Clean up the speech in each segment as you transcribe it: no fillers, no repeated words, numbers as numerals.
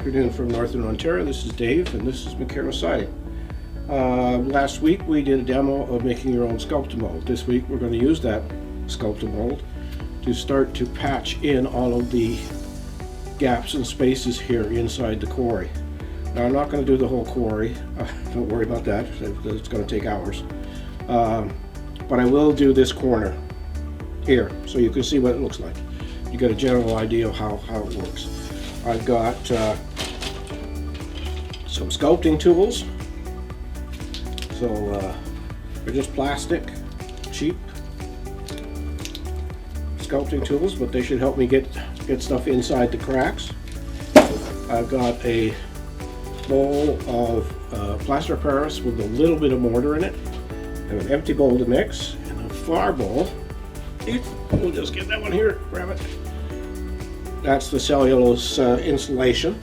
afternoon from Northern Ontario. This is Dave and this is McCarroll Siding. Last week we did a demo of making your own sculptamold. This week we're going to use that sculptamold to start to patch in all of the gaps and spaces here inside the quarry. Now I'm not going to do the whole quarry, don't worry about that, it's going to take hours. But I will do this corner here so you can see what it looks like. You get a general idea of how it works. I've got some sculpting tools. So they're just plastic, cheap sculpting tools, but they should help me get stuff inside the cracks. I've got a bowl of plaster of Paris with a little bit of mortar in it, and an empty bowl to mix, and a flour bowl. We'll just get that one here, grab it. That's the cellulose insulation,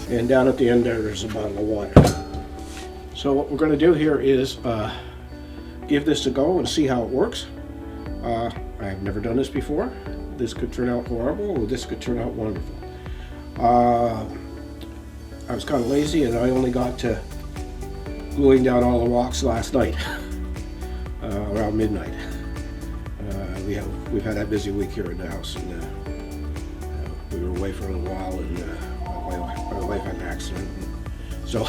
and down at the end there's a bottle of water. So what we're going to do here is give this a go and see how it works. I've never done this before. This could turn out horrible, or this could turn out wonderful. I was kind of lazy and I only got to gluing down all the rocks last night, around midnight. We've had that busy week here in the house, and we were away for a little while, and my wife had an accident, so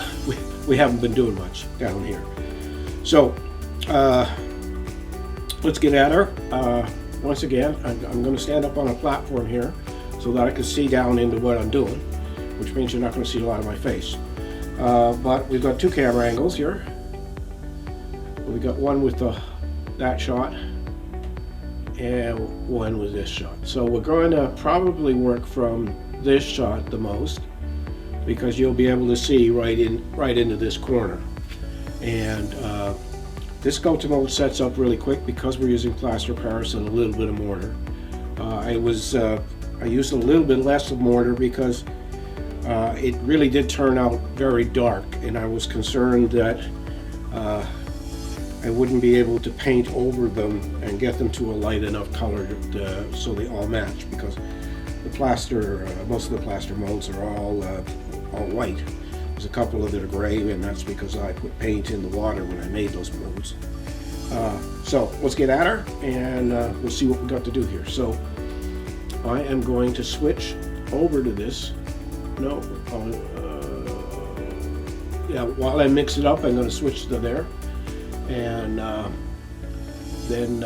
we haven't been doing much down here. So let's get at her. Once again, I'm going to stand up on a platform here so that I can see down into what I'm doing, which means you're not going to see a lot of my face. But we've got two camera angles here. We got one with that shot and one with this shot. So we're going to probably work from this shot the most, because you'll be able to see right into this corner. And this sculptamold sets up really quick because we're using plaster of Paris and a little bit of mortar. I used a little bit less of mortar because it really did turn out very dark, and I was concerned that I wouldn't be able to paint over them and get them to a light enough color so they all match, because the plaster, most of the plaster molds are all white. There's a couple of that are gray, and that's because I put paint in the water when I made those molds. So let's get at her and we'll see what we got to do here. So I am going to switch over to this. While I mix it up, I'm going to switch to there, and then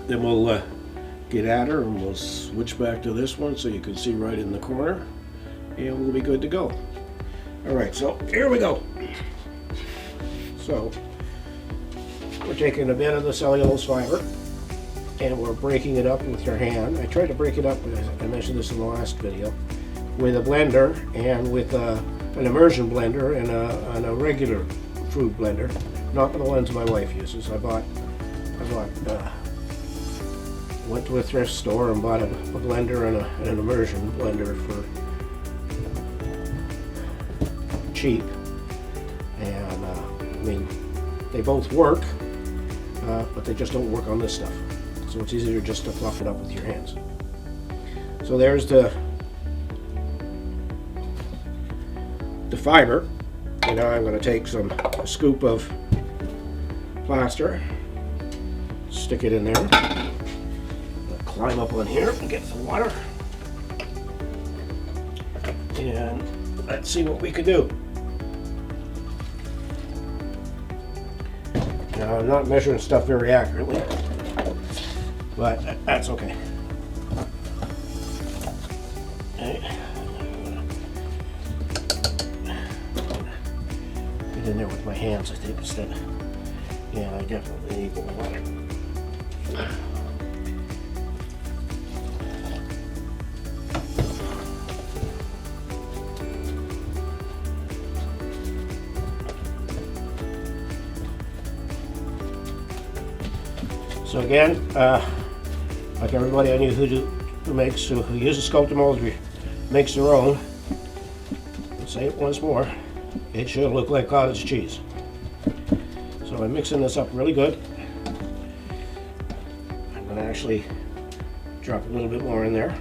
we'll get at her, and we'll switch back to this one so you can see right in the corner, and we'll be good to go. Alright, so here we go. So we're taking a bit of the cellulose fiber and we're breaking it up with your hand. I tried to break it up, I mentioned this in the last video, with a blender and with an immersion blender and a regular food blender, not the ones my wife uses. I went to a thrift store and bought a blender and an immersion blender for cheap, and I mean, they both work, but they just don't work on this stuff. So it's easier just to fluff it up with your hands. So there's the fiber, and now I'm going to take a scoop of plaster, stick it in there, climb up on here and get some water, and let's see what we can do. Now, I'm not measuring stuff very accurately, but that's okay. Get in there with my hands, I think, instead. Yeah, I definitely need more water. So again, like everybody I knew who uses sculptamold, makes their own. I'll say it once more, it should look like cottage cheese. So I'm mixing this up really good. I'm going to actually drop a little bit more in there.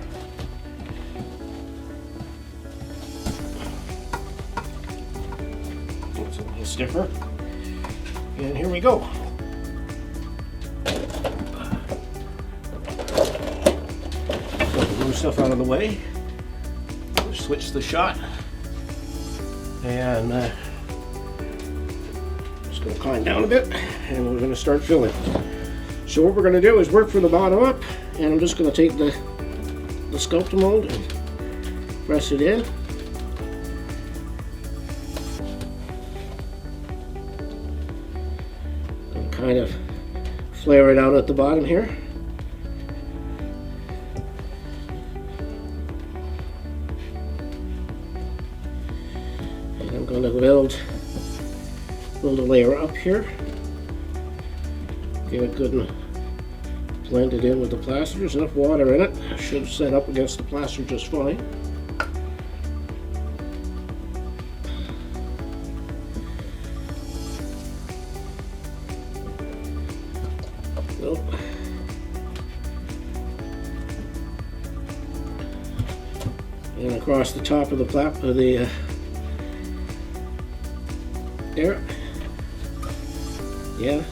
stiffer. And here we go. Move stuff out of the way. Switch the shot. And just going to climb down a bit, and we're going to start filling. So what we're going to do is work from the bottom up, and I'm just going to take the Sculptamold and press it in. And kind of flare it out at the bottom here. And I'm going to build a layer up here. Get it good and blend it in with the plaster. There's enough water in it. Should set up against the plaster just fine. Nope. And across the top of the there. Yeah.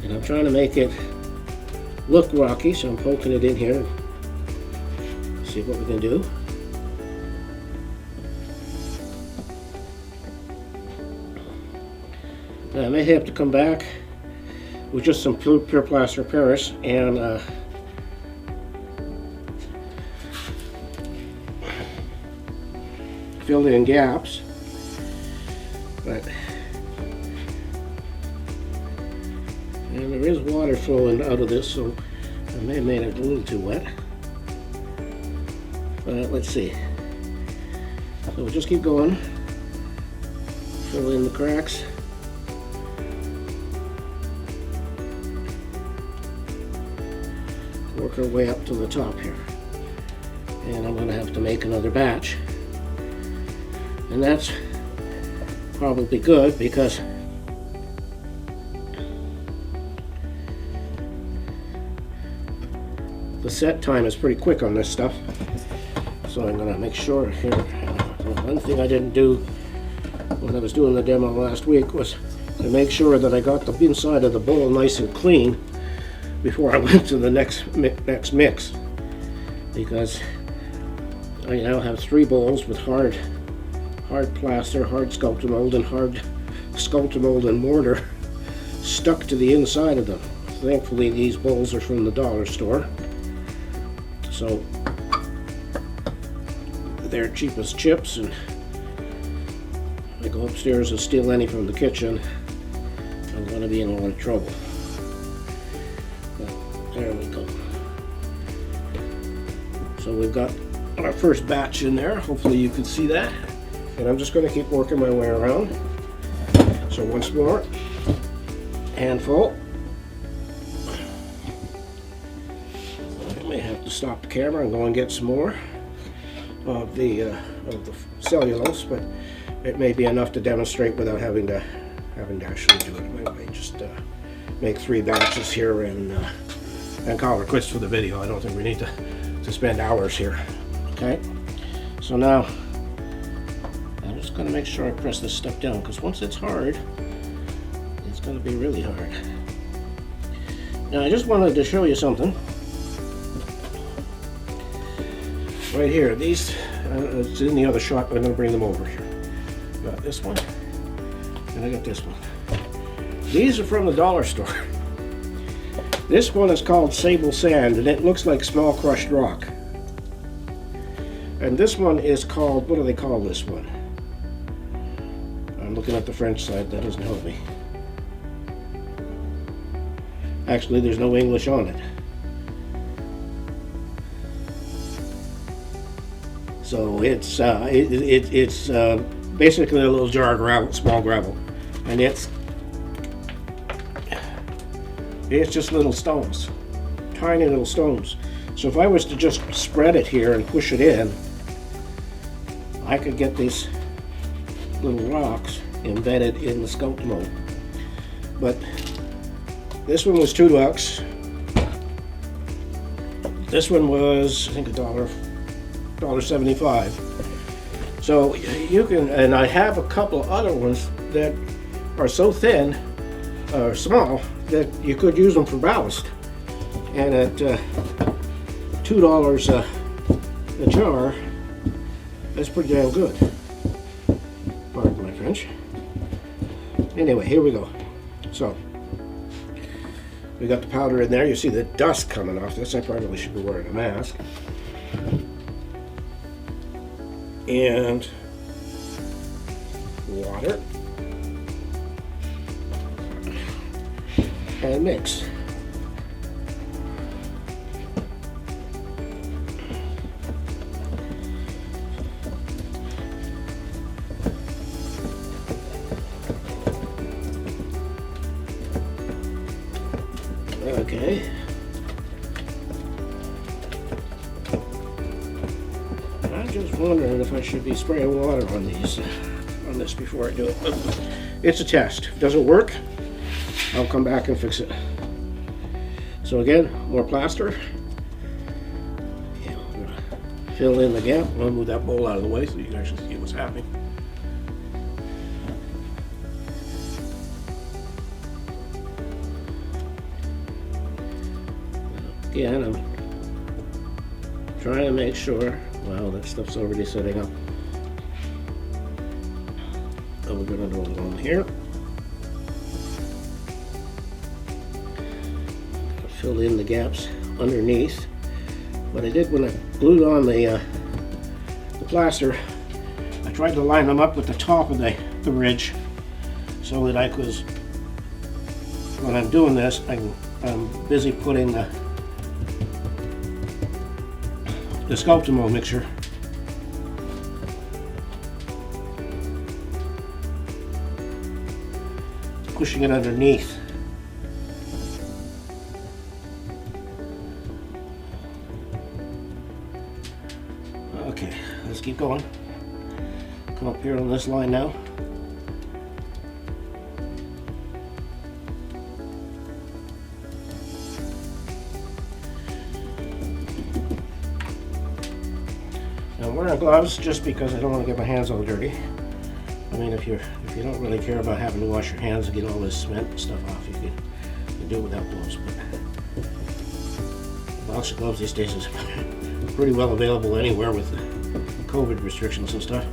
And I'm trying to make it look rocky, so I'm poking it in here. See what we can do. Now I may have to come back with just some pure plaster Paris and fill in gaps, but and there is water flowing out of this, so I may have made it a little too wet. But let's see. So we'll just keep going, fill in the cracks. Work our way up to the top here, and I'm going to have to make another batch. And that's probably good because the set time is pretty quick on this stuff. So I'm going to make sure here. One thing I didn't do when I was doing the demo last week was to make sure that I got the inside of the bowl nice and clean before I went to the next mix, because I now have 3 bowls with hard plaster, hard Sculptamold, and hard Sculptamold and mortar stuck to the inside of them. Thankfully these bowls are from the dollar store, so they're cheap as chips, and if I go upstairs and steal any from the kitchen, I'm going to be in a lot of trouble. But there we go. So we've got our first batch in there. Hopefully you can see that. And I'm just going to keep working my way around. So once more, handful. I may have to stop the camera and go and get some more of the cellulose, but it may be enough to demonstrate without having to actually do it. I might just make 3 batches here and call it quits for the video. I don't think we need to spend hours here. Okay, so now I'm just going to make sure I press this stuff down, because once it's hard, it's going to be really hard. Now I just wanted to show you something. Right here, these, it's in the other shot, but I'm going to bring them over here. Got this one, and I got this one. These are from the dollar store. This one is called Sable Sand, and it looks like small crushed rock. And this one is called, what do they call this one? I'm looking at the French side, that doesn't help me. Actually, there's no English on it. So it's basically a little jar of gravel, small gravel, and it's just little stones, tiny little stones. So if I was to just spread it here and push it in, I could get these little rocks embedded in the Sculptamold. But this one was $2. This one was, I think, $1. $1.75. So you can, and I have a couple of other ones that are so thin or small that you could use them for ballast. And at $2 a jar, that's pretty damn good. Pardon my French. Anyway, here we go. So we got the powder in there. You see the dust coming off this. I probably should be wearing a mask. And water. And mix. Okay. I'm just wondering if I should be spraying water on these, on this before I do it. But it's a test. If it doesn't work, I'll come back and fix it. So again, more plaster. Yeah, I'm gonna fill in the gap. I'll move that bowl out of the way so you guys can see what's happening. Again, I'm trying to make sure, well, that stuff's already setting up. So we're going to do it on here. Fill in the gaps underneath. What I did when I glued on the plaster, I tried to line them up with the top of the ridge so that I could, when I'm doing this, I'm busy putting the sculptamold mixture pushing it underneath. Okay, let's keep going. Come up here on this line now. I'm wearing gloves just because I don't want to get my hands all dirty. I mean, if you don't really care about having to wash your hands and get all this cement and stuff off, you can do it without gloves. But a box of gloves these days is pretty well available anywhere with the COVID restrictions and stuff.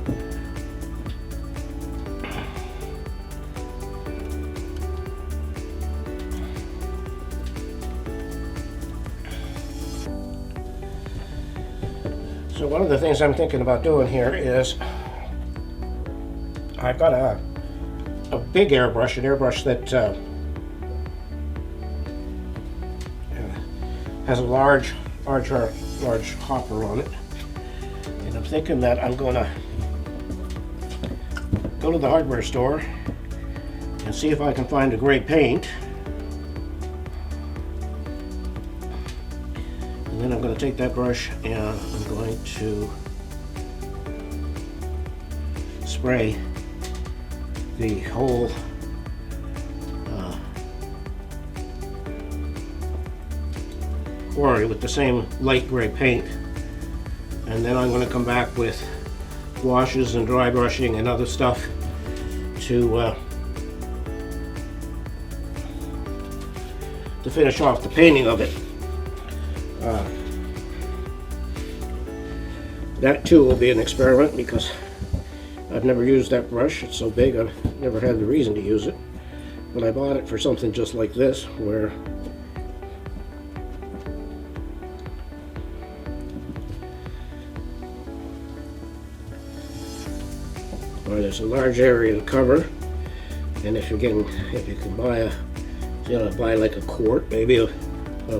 So one of the things I'm thinking about doing here is I've got a big airbrush, an airbrush that has a large hopper on it, and I'm thinking that I'm going to go to the hardware store and see if I can find a gray paint, and then I'm going to take that brush and I'm going to spray the whole quarry with the same light gray paint, and then I'm going to come back with washes and dry brushing and other stuff to finish off the painting of it. That too will be an experiment because I've never used that brush. It's so big I've never had the reason to use it, but I bought it for something just like this where there's a large area to cover, and if you can buy buy like a quart maybe of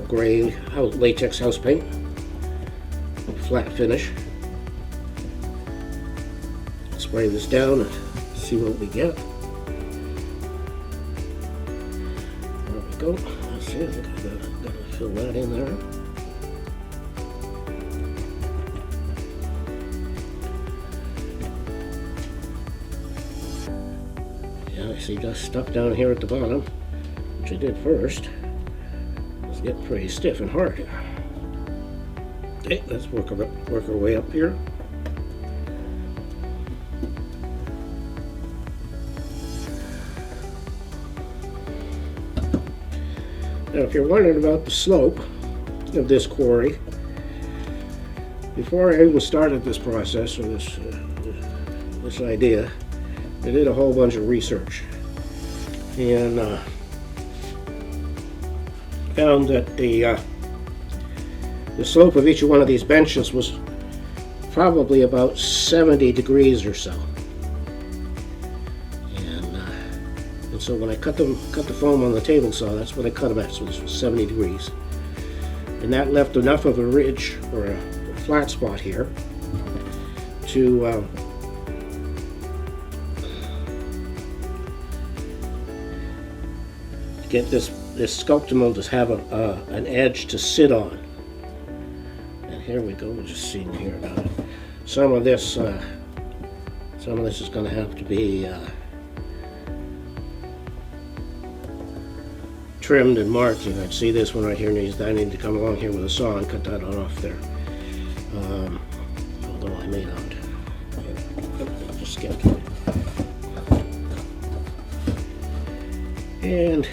gray latex house paint, flat finish. Spray this down and see what we get. There we go. Let's see, I think I've got to fill that in there. Yeah, I see dust stuff down here at the bottom, which I did first. It's getting pretty stiff and hard. Okay, let's work our way up here. Now, if you're wondering about the slope of this quarry, before I even started this process, or this idea, I did a whole bunch of research and found that the slope of each one of these benches was probably about 70 degrees or so. And so when I cut the foam on the table saw, that's what I cut them at, so this was 70 degrees. And that left enough of a ridge or a flat spot here to get this sculptamold to have an edge to sit on. And here we go. We're just seeing here now. Some of this is going to have to be trimmed and marked. You can see this one right here needs. I need to come along here with a saw and cut that on off there. Although I may not. I'll just get it. And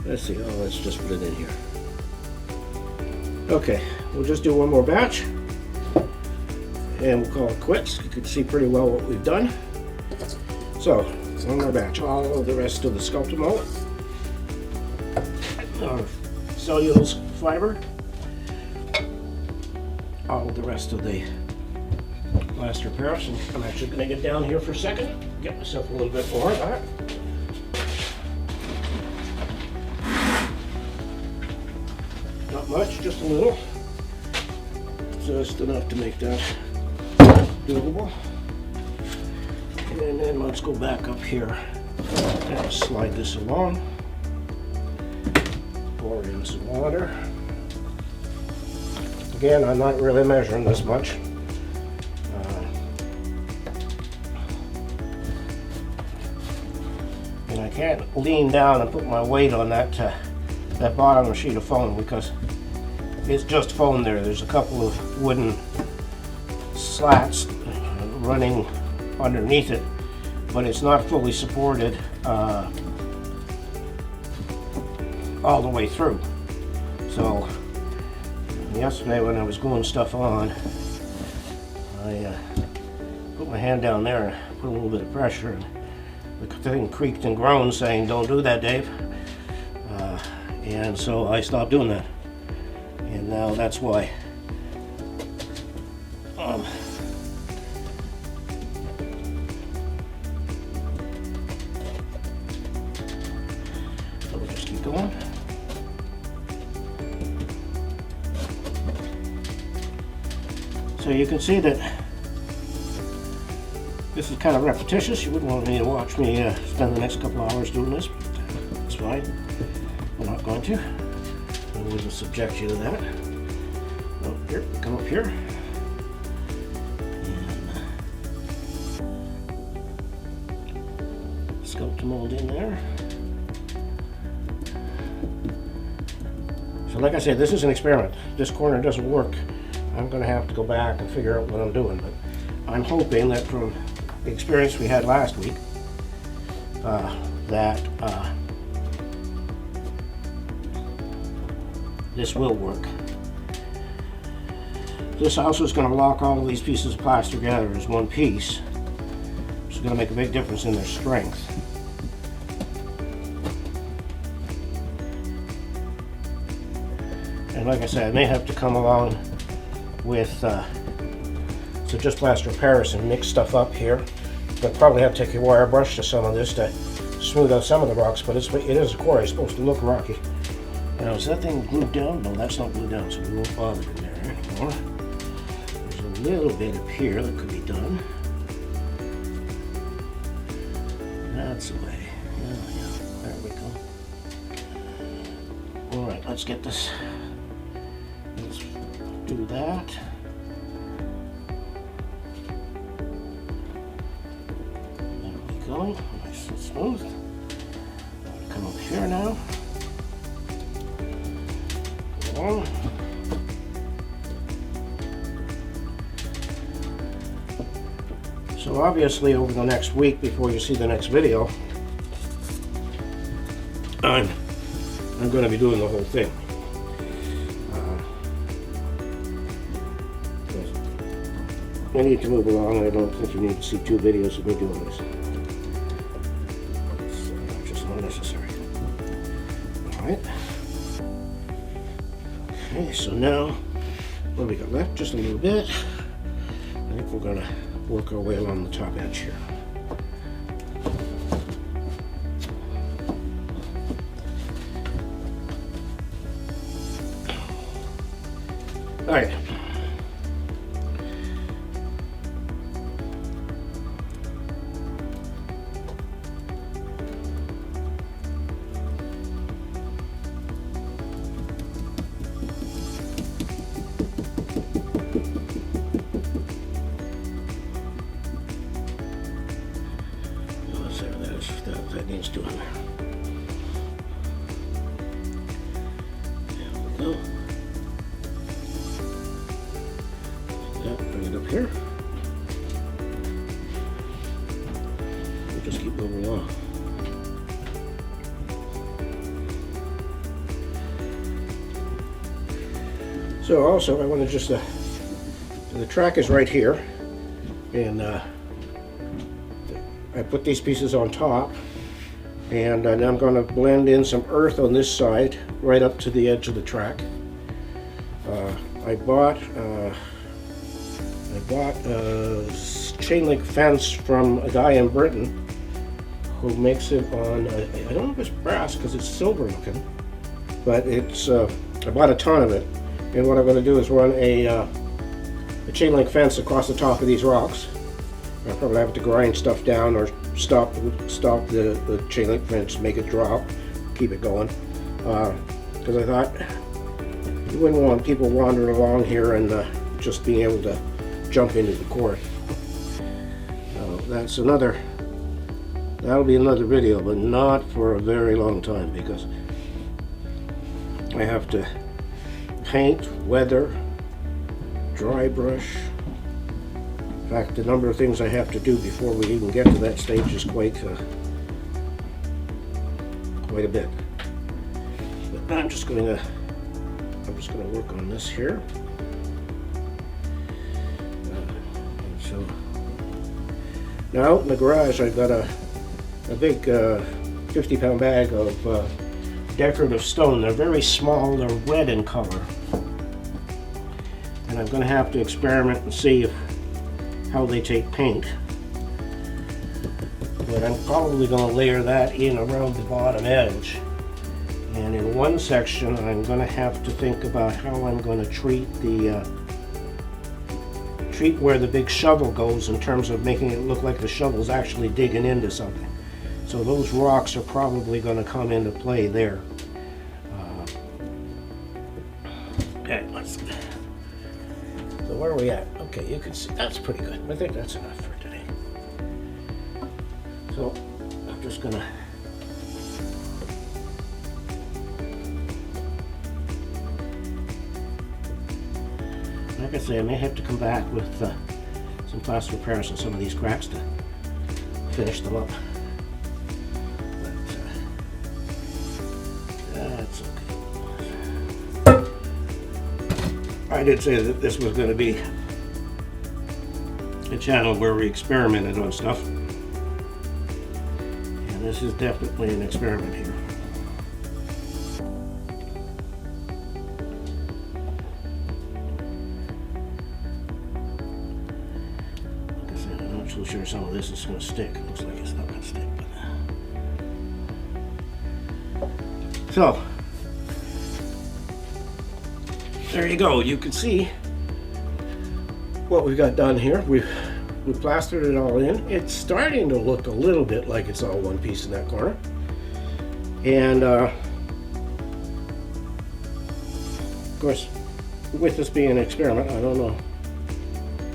let's see. Oh, let's just put it in here. Okay, we'll just do one more batch, and we'll call it quits. You can see pretty well what we've done. So, one more batch. All of the rest of the sculptamold, our cellulose fiber, all of the rest of the plaster Paris. And I'm actually going to get down here for a second, get myself a little bit more of that. Not much, just a little. Just enough to make that doable. And then let's go back up here and slide this along. Pour in some water. Again, I'm not really measuring this much. And I can't lean down and put my weight on that bottom sheet of foam because it's just foam there. There's a couple of wooden slats running underneath it, but it's not fully supported all the way through. So yesterday when I was gluing stuff on, I put my hand down there and put a little bit of pressure, and the thing creaked and groaned saying, "Don't do that, Dave." And so I stopped doing that. And now that's why so we'll just keep going. So you can see that this is kind of repetitious. You wouldn't want me to watch me spend the next couple of hours doing this, but it's fine. We're not going to. I wouldn't subject you to that. Oh, here, come up here. And sculptamold in there. So like I said, this is an experiment. This corner doesn't work. I'm going to have to go back and figure out what I'm doing. But I'm hoping that from the experience we had last week, this will work. This also is going to lock all of these pieces of plaster together as one piece, which is going to make a big difference in their strength. And like I said, I may have to come along with so just plaster of Paris and mix stuff up here. I'll probably have to take a wire brush to some of this to smooth out some of the rocks, but it is a quarry. It's supposed to look rocky. Now, is that thing glued down? No, that's not glued down, so we won't bother in there anymore. There's a little bit up here that could be done. That's the way. Yeah, there we go. All right, let's get this. Let's do that. There we go. Nice and smooth. Come up here now. So obviously over the next week before you see the next video, I'm going to be doing the whole thing. I need to move along. I don't think you need to see 2 videos of me doing this. It's just not necessary. Alright. Okay, so now, what do we got left? Just a little bit. I think we're going to work our way along the top edge here. Alright. That needs doing there. There we go. Like that, bring it up here. We'll just keep moving along. So also I want to just, the track is right here, and I put these pieces on top, and then I'm going to blend in some earth on this side right up to the edge of the track. I bought a chain link fence from a guy in Britain who makes it on, I don't know if it's brass because it's silver looking, but it's, I bought a ton of it, and what I'm going to do is run a chain link fence across the top of these rocks. I'll probably have to grind stuff down or stop the chain link fence, make it drop, keep it going. Because I thought you wouldn't want people wandering along here and just being able to jump into the quarry. That's another, that'll be another video, but not for a very long time because I have to paint, weather, dry brush. In fact, the number of things I have to do before we even get to that stage is quite a bit. But I'm just going to work on this here. So now out in the garage, I've got a big 50-pound bag of decorative stone. They're very small. They're red in color, and I'm going to have to experiment and see how they take paint. But I'm probably going to layer that in around the bottom edge. And in one section, I'm going to have to think about how I'm going to treat where the big shovel goes in terms of making it look like the shovel's actually digging into something. So those rocks are probably going to come into play there. Okay, let's. So where are we at? Okay, you can see that's pretty good. I think that's enough for today. So I'm just gonna like I say, I may have to come back with some plaster of Paris on some of these cracks to finish them up. But that's okay. I did say that this was going to be a channel where we experimented on stuff, and this is definitely an experiment here. Like I said, I'm not so sure some of this is going to stick. It looks like it's not going to stick. But so there you go. You can see what we've got done here. We've plastered it all in. It's starting to look a little bit like it's all one piece in that corner. And of course, with this being an experiment, I don't know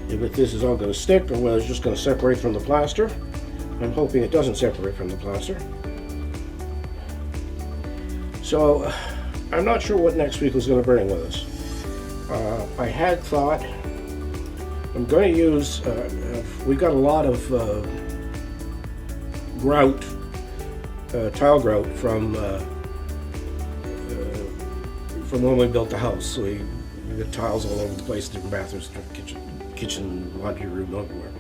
if this is all going to stick or whether it's just going to separate from the plaster. I'm hoping it doesn't separate from the plaster. So I'm not sure what next week is going to bring with us. I had thought I'm going to use, we got a lot of grout, tile grout from when we built the house. So we got tiles all over the place, different bathrooms, kitchen, laundry room, everywhere.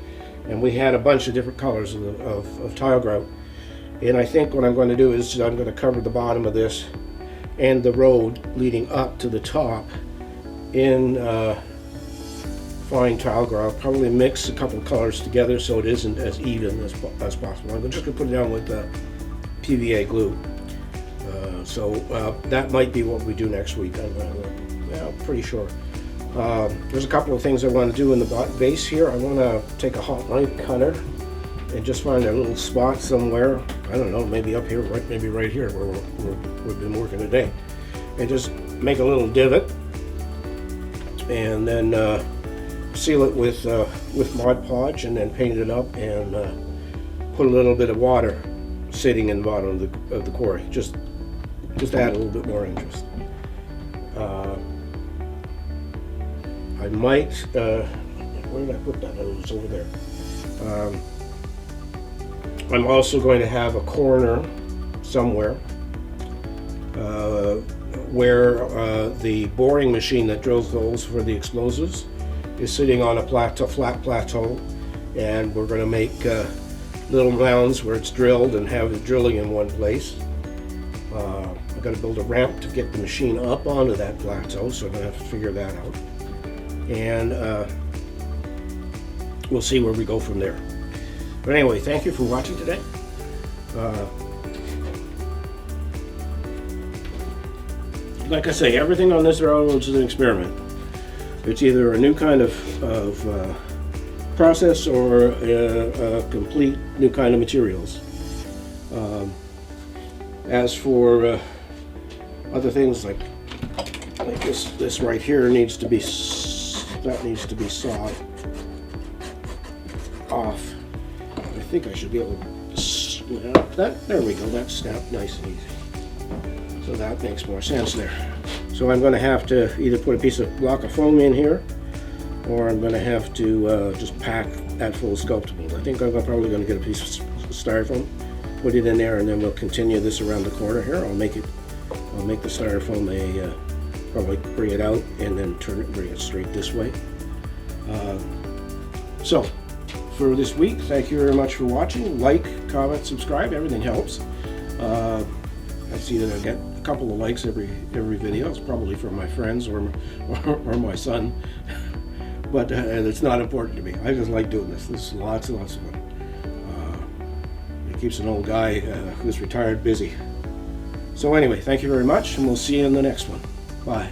And we had a bunch of different colors of tile grout. And I think what I'm going to do is I'm going to cover the bottom of this and the road leading up to the top in fine tile grout. Probably mix a couple of colors together so it isn't as even as possible. I'm just going to put it down with PVA glue. So that might be what we do next week. I'm pretty sure. There's a couple of things I want to do in the base here. I want to take a hot knife cutter and just find a little spot somewhere. I don't know, maybe up here, maybe right here where we've been working today, and just make a little divot, and then seal it with Mod Podge, and then paint it up, and put a little bit of water sitting in the bottom of the quarry. Just add a little bit more interest. I might, where did I put that? Oh, it's over there. I'm also going to have a corner somewhere where the boring machine that drills holes for the explosives is sitting on a flat plateau, and we're going to make little mounds where it's drilled and have it drilling in one place. I've got to build a ramp to get the machine up onto that plateau, so I'm going to have to figure that out. And we'll see where we go from there. But anyway, thank you for watching today. Like I say, everything on this railroad is an experiment. It's either a new kind of process or a complete new kind of materials. As for other things like this right here needs to be sawed off. I think I should be able to snap that. There we go. That's snapped nice and easy. So that makes more sense there. So I'm going to have to either put a block of foam in here, or I'm going to have to just pack that full of sculptamold. I think I'm probably going to get a piece of styrofoam, put it in there, and then we'll continue this around the corner here. I'll make the styrofoam probably bring it out and then bring it straight this way. So for this week, thank you very much for watching. Like, comment, subscribe, everything helps. I see that I get a couple of likes every video. It's probably from my friends or my son, but it's not important to me. I just like doing this. This is lots and lots of fun. It keeps an old guy who's retired busy. So anyway, thank you very much, and we'll see you in the next one. Bye.